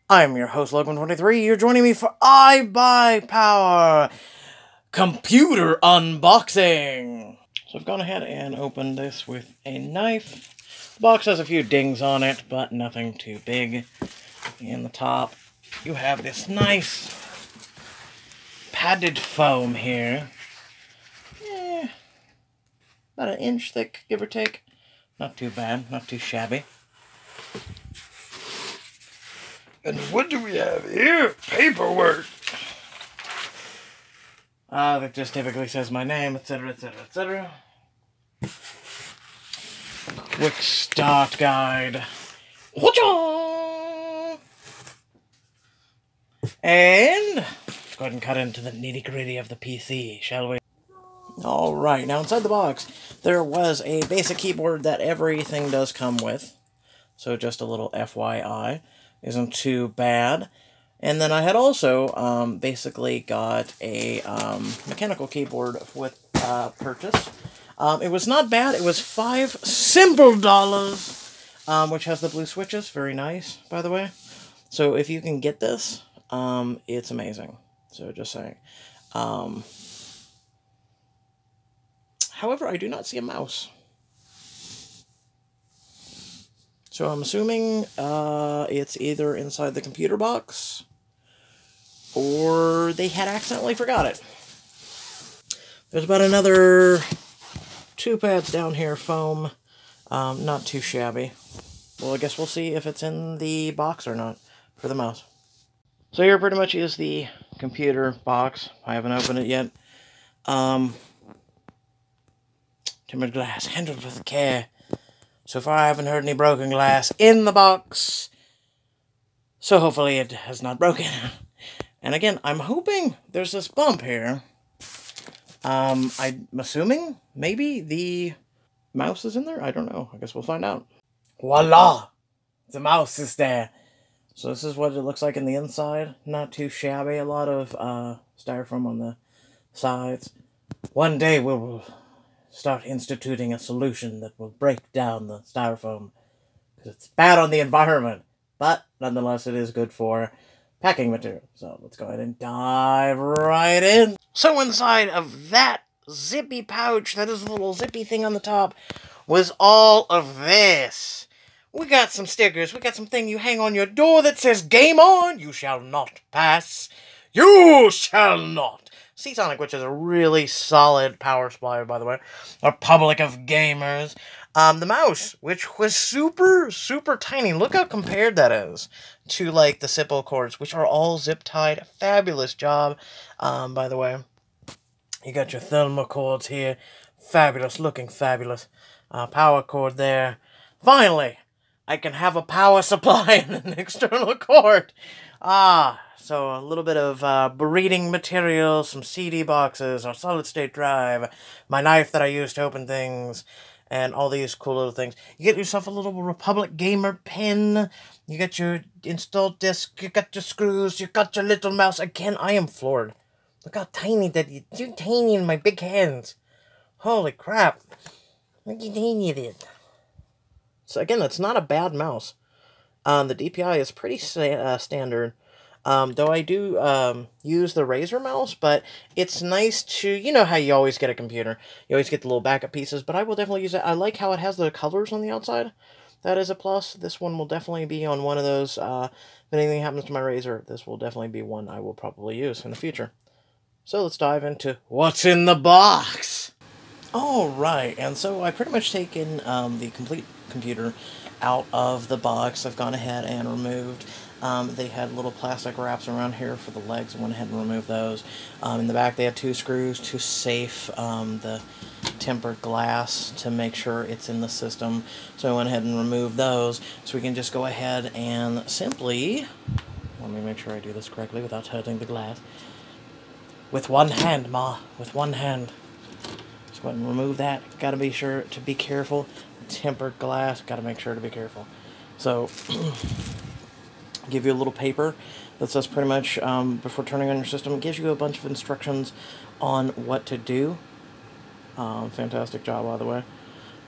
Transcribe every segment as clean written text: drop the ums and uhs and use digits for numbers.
I'm your host, Logan23. You're joining me for IBUYPOWER Computer Unboxing. So I've gone ahead and opened this with a knife. The box has a few dings on it, but nothing too big. In the top, you have this nice padded foam here. About an inch thick, give or take. Not too bad, not too shabby. And what do we have here? Paperwork. That just typically says my name, etc., etc., etc. Quick start guide. And let's go ahead and cut into the nitty-gritty of the PC, shall we? Alright, now inside the box, there was a basic keyboard that everything does come with. So just a little FYI. Isn't too bad. And then I had also basically got a mechanical keyboard with purchase. It was not bad. It was $5 simple dollars, which has the blue switches. Very nice, by the way. So if you can get this, it's amazing. So just saying. However, I do not see a mouse. So I'm assuming it's either inside the computer box or they had accidentally forgot it. There's about another 2 pads down here, foam. Not too shabby. Well, I guess we'll see if it's in the box or not for the mouse. So here pretty much is the computer box. I haven't opened it yet. Timbered glass, handled with care. So far, I haven't heard any broken glass in the box. So hopefully it has not broken. And again, I'm hoping there's this bump here. I'm assuming maybe the mouse is in there? I don't know. I guess we'll find out. Voila! The mouse is there. So this is what it looks like in the inside. Not too shabby. A lot of styrofoam on the sides. One day we'll start instituting a solution that will break down the styrofoam. Because it's bad on the environment. But, nonetheless, it is good for packing material. So, let's go ahead and dive right in. So, inside of that zippy pouch, that is a little zippy thing on the top, was all of this. We got some stickers. We got something you hang on your door that says, "Game on! You shall not pass. You shall not." Seasonic, which is a really solid power supply, by the way. A public of gamers. The mouse, which was super, super tiny. Look how compared that is to, like, the Sippo cords, which are all zip-tied. Fabulous job, by the way. You got your thermal cords here. Fabulous, looking fabulous. Power cord there. Finally, I can have a power supply and an external cord. So a little bit of breeding material, some CD boxes, our solid-state drive, my knife that I use to open things, and all these cool little things. You get yourself a little Republic Gamer pin, you got your installed disc, you got your screws, you got your little mouse. Again, I am floored. Look how tiny that is. You're tiny in my big hands. Holy crap. Look how tiny it is. So again, that's not a bad mouse. The DPI is pretty standard. Though I do use the Razer mouse, but it's nice to, you know how you always get a computer. You always get the little backup pieces, but I will definitely use it. I like how it has the colors on the outside. That is a plus. This one will definitely be on one of those. If anything happens to my Razer, this will definitely be one I will probably use in the future. So let's dive into what's in the box. Alright, and so I've pretty much taken the complete computer out of the box. I've gone ahead and removed. They had little plastic wraps around here for the legs. I went ahead and removed those. In the back they had 2 screws to safe the tempered glass to make sure it's in the system. So I went ahead and removed those. So we can just go ahead and simply, let me make sure I do this correctly without hurting the glass. With one hand, Ma. With one hand. Just go ahead and remove that. Gotta be sure to be careful. Tempered glass. Gotta make sure to be careful. So, give you a little paper that says pretty much before turning on your system. It gives you a bunch of instructions on what to do. Fantastic job, by the way.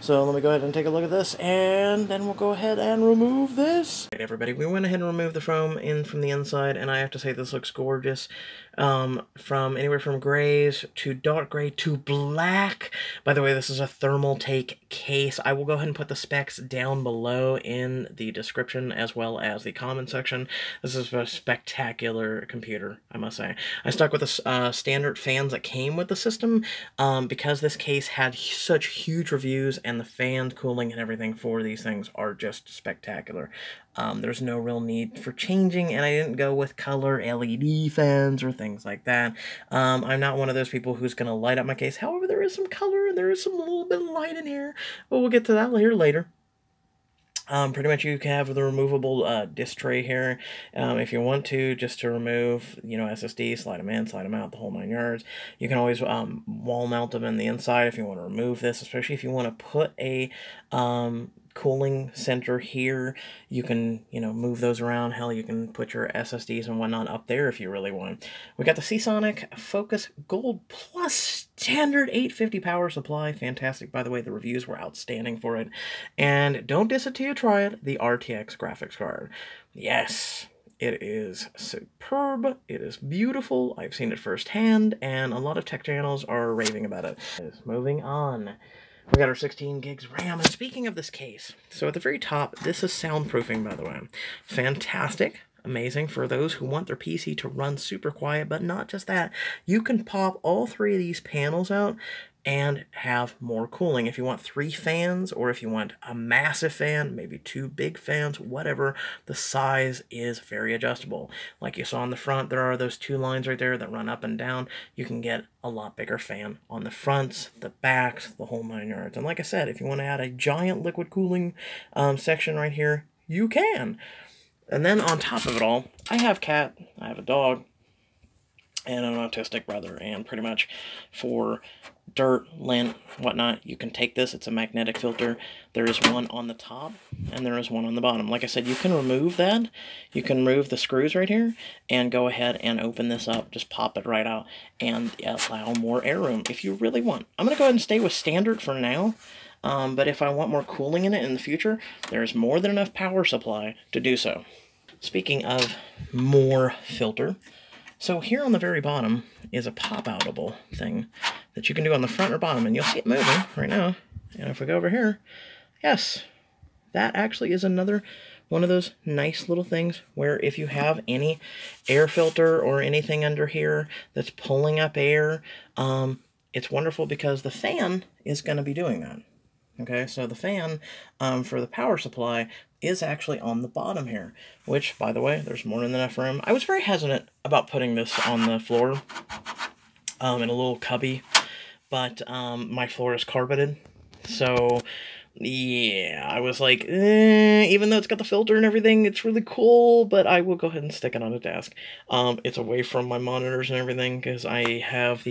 So let me go ahead and take a look at this, and then we'll go ahead and remove this. Alright, everybody, we went ahead and removed the foam from the inside, and I have to say this looks gorgeous. From anywhere from grays to dark gray to black. By the way, this is a thermal take case. I will go ahead and put the specs down below in the description as well as the comment section. This is a spectacular computer, I must say. I stuck with the standard fans that came with the system because this case had such huge reviews, and the fan cooling and everything for these things are just spectacular. There's no real need for changing, and I didn't go with color LED fans or things like that. I'm not one of those people who's going to light up my case. However, there is some color and there is some little bit of light in here, but we'll get to that later. Pretty much you can have the removable disk tray here if you want to, just to remove, you know, SSD, slide them in, slide them out, the whole 9 yards. You can always wall mount them in the inside if you want to remove this, especially if you want to put a cooling center here. You can, you know, move those around. Hell, you can put your SSDs and whatnot up there if you really want. We got the Seasonic Focus Gold Plus standard 850 power supply. Fantastic, by the way. The reviews were outstanding for it. And don't diss it till you try it, the RTX graphics card. Yes, it is superb. It is beautiful. I've seen it firsthand, and a lot of tech channels are raving about it. Moving on. We got our 16 gigs RAM, and speaking of this case, so at the very top, this is soundproofing, by the way. Fantastic, amazing for those who want their PC to run super quiet, but not just that. You can pop all 3 of these panels out and have more cooling. If you want 3 fans, or if you want a massive fan, maybe 2 big fans, whatever, the size is very adjustable. Like you saw on the front, there are those 2 lines right there that run up and down. You can get a lot bigger fan on the fronts, the backs, the whole 9 yards. And like I said, if you want to add a giant liquid cooling section right here, you can. And then on top of it all, I have cat, I have a dog, and an autistic brother, and pretty much for dirt, lint, whatnot, you can take this. It's a magnetic filter. There is one on the top, and there is one on the bottom. Like I said, you can remove that. You can remove the screws right here, and go ahead and open this up. Just pop it right out, and allow more air room if you really want. I'm going to go ahead and stay with standard for now, but if I want more cooling in it in the future, there's more than enough power supply to do so. Speaking of more filter, so here on the very bottom is a pop-outable thing that you can do on the front or bottom, and you'll see it moving right now. And if we go over here, yes, that actually is another one of those nice little things where if you have any air filter or anything under here that's pulling up air, it's wonderful because the fan is going to be doing that. Okay, so the fan for the power supply is actually on the bottom here, which, by the way, there's more than enough room. I was very hesitant about putting this on the floor in a little cubby, but my floor is carpeted, so yeah, I was like, even though it's got the filter and everything, it's really cool, but I will go ahead and stick it on a desk. It's away from my monitors and everything, because I have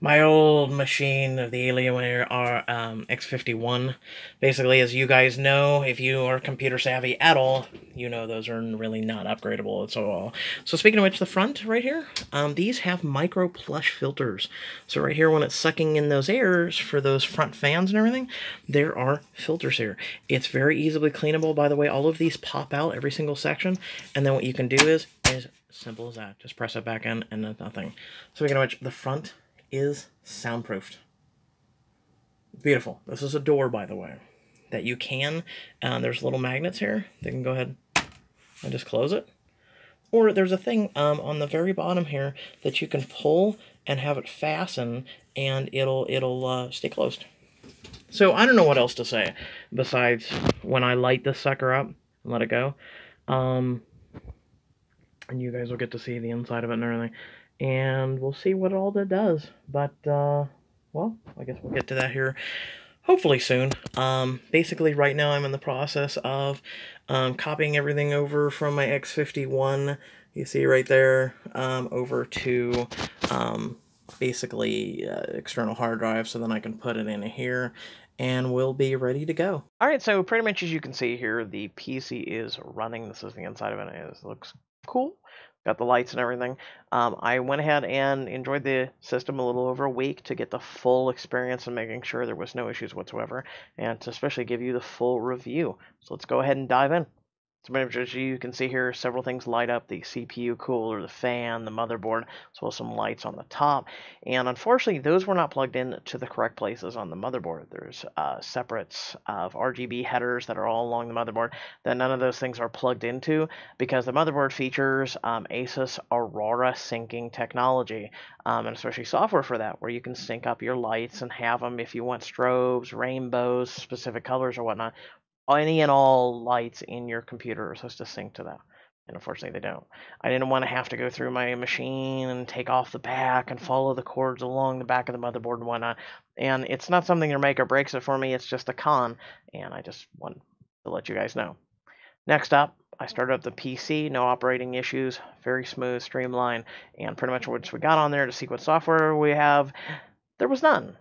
my old machine of the Alienware X51. Basically, as you guys know, if you are computer savvy at all, you know those are really not upgradable at all. So speaking of which, the front right here, these have micro plush filters. So right here, when it's sucking in those airs for those front fans and everything, there are filters here. It's very easily cleanable. By the way, all of these pop out every single section, and then what you can do is simple as that. Just press it back in, and then nothing. So speaking of which, the front is soundproofed. Beautiful. This is a door, by the way, that you can, there's little magnets here. They can go ahead and just close it. Or there's a thing on the very bottom here that you can pull and have it fasten, and it'll stay closed. So I don't know what else to say besides when I light this sucker up and let it go. And you guys will get to see the inside of it and everything. And we'll see what all that does. But, well, I guess we'll get to that here hopefully soon. Basically, right now I'm in the process of copying everything over from my X51, you see right there, over to basically external hard drive, so then I can put it in here, and we'll be ready to go. Alright, so pretty much as you can see here, the PC is running. This is the inside of it. It looks cool. Got the lights and everything. I went ahead and enjoyed the system a little over a week to get the full experience and making sure there was no issues whatsoever, and to especially give you the full review. So let's go ahead and dive in. So as you can see here, several things light up: the CPU cooler, the fan, the motherboard, as well as some lights on the top. And unfortunately, those were not plugged in to the correct places on the motherboard. There's separates of RGB headers that are all along the motherboard that none of those things are plugged into, because the motherboard features Asus Aurora syncing technology, and especially software for that, where you can sync up your lights and have them if you want strobes, rainbows, specific colors, or whatnot. Any and all lights in your computer are supposed to sync to that. And unfortunately, they don't. I didn't want to have to go through my machine and take off the back and follow the cords along the back of the motherboard and whatnot. And it's not something that make or breaks it for me. It's just a con. And I just want to let you guys know. Next up, I started up the PC. No operating issues. Very smooth, streamlined. And pretty much once we got on there to see what software we have, there was none.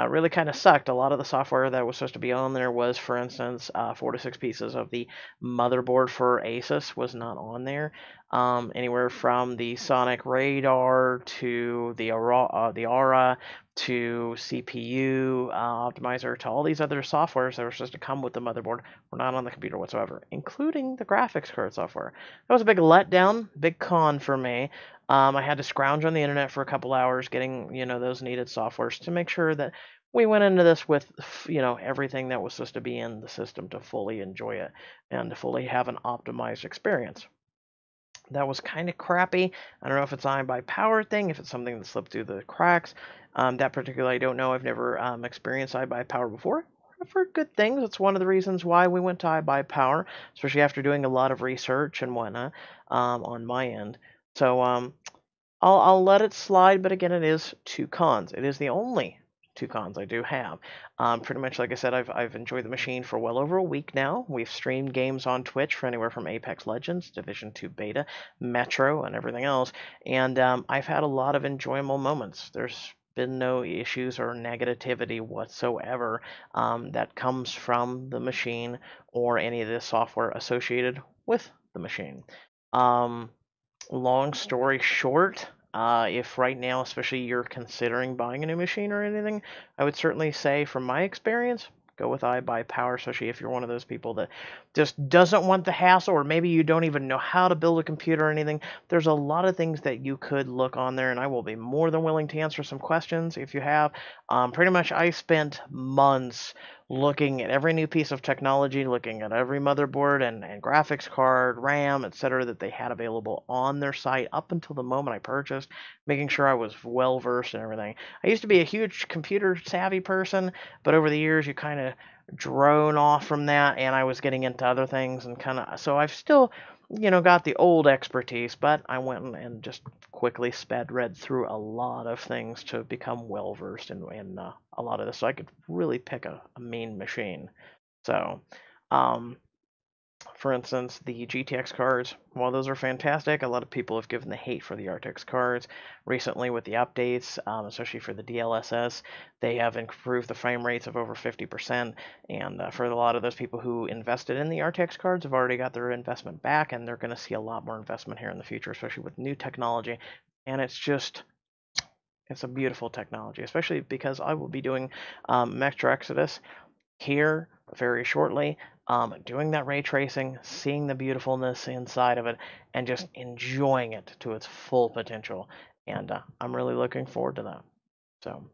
Really kind of sucked. A lot of the software that was supposed to be on there was, for instance, 4 to 6 pieces of the motherboard for Asus was not on there. Anywhere from the Sonic Radar to the Aura to CPU optimizer to all these other softwares that were supposed to come with the motherboard were not on the computer whatsoever, including the graphics card software. That was a big letdown, big con for me. I had to scrounge on the internet for a couple hours getting, those needed softwares to make sure that we went into this with, everything that was supposed to be in the system to fully enjoy it and to fully have an optimized experience. That was kind of crappy. I don't know if it's IBUYPOWER thing, if it's something that slipped through the cracks. That particularly, I don't know. I've never experienced IBUYPOWER before. I've heard good things. It's one of the reasons why we went to IBUYPOWER, especially after doing a lot of research and whatnot on my end. So I'll let it slide, but again, it is 2 cons. It is the only 2 cons I do have. Pretty much, like I said, I've enjoyed the machine for well over a week now. We've streamed games on Twitch for anywhere from Apex Legends, Division 2 Beta, Metro, and everything else. And I've had a lot of enjoyable moments. There's been no issues or negativity whatsoever that comes from the machine or any of the software associated with the machine. Long story short, if right now, especially you're considering buying a new machine or anything, I would certainly say, from my experience, go with IBUYPOWER, especially if you're one of those people that just doesn't want the hassle, or maybe you don't even know how to build a computer or anything. There's a lot of things that you could look on there, and I will be more than willing to answer some questions if you have. Pretty much, I spent months looking at every new piece of technology, looking at every motherboard and graphics card, RAM, etc., that they had available on their site up until the moment I purchased, making sure I was well versed in everything. I used to be a huge computer savvy person, but over the years you kind of drone off from that, and I was getting into other things, and so I've still got the old expertise, but I went and just quickly read through a lot of things to become well versed in a lot of this, so I could really pick a mean machine. So, um, for instance, the GTX cards, while those are fantastic, a lot of people have given the hate for the RTX cards. Recently, with the updates, especially for the DLSS, they have improved the frame rates of over 50%. And for a lot of those people who invested in the RTX cards, have already got their investment back, and they're going to see a lot more investment here in the future, especially with new technology. And it's a beautiful technology, especially because I will be doing Metro Exodus here very shortly, doing that ray tracing, seeing the beautifulness inside of it, and just enjoying it to its full potential. And I'm really looking forward to that. So,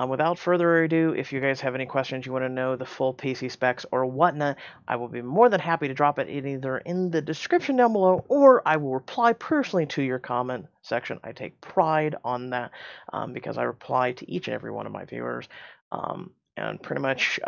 without further ado, if you guys have any questions, you want to know the full PC specs or whatnot, I will be more than happy to drop it either in the description down below, or I will reply personally to your comment section. I take pride on that because I reply to each and every one of my viewers. And pretty much,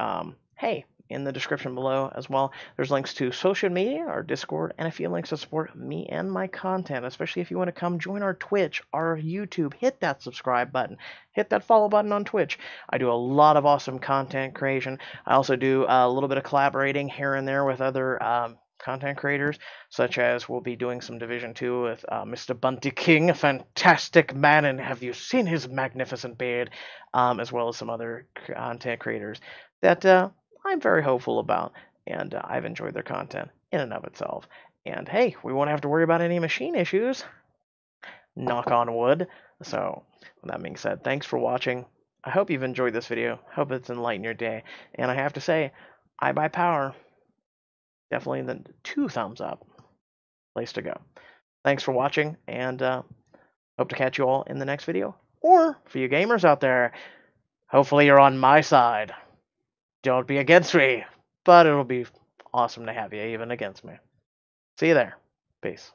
hey, in the description below as well, there's links to social media, our Discord, and a few links to support me and my content, especially if you want to come join our Twitch, our YouTube. Hit that subscribe button. Hit that follow button on Twitch. I do a lot of awesome content creation. I also do a little bit of collaborating here and there with other content creators, such as we'll be doing some Division 2 with Mr. Bunty King, a fantastic man, and have you seen his magnificent beard, as well as some other content creators that I'm very hopeful about, and I've enjoyed their content. in and of itself. And hey, we won't have to worry about any machine issues. Knock on wood. So, with that being said, thanks for watching. I hope you've enjoyed this video. Hope it's enlightened your day. And I have to say, IBUYPOWER, definitely the 2 thumbs up. Place to go. Thanks for watching, and hope to catch you all in the next video. Or, for you gamers out there, hopefully you're on my side. Don't be against me, but it'll be awesome to have you even against me. See you there. Peace.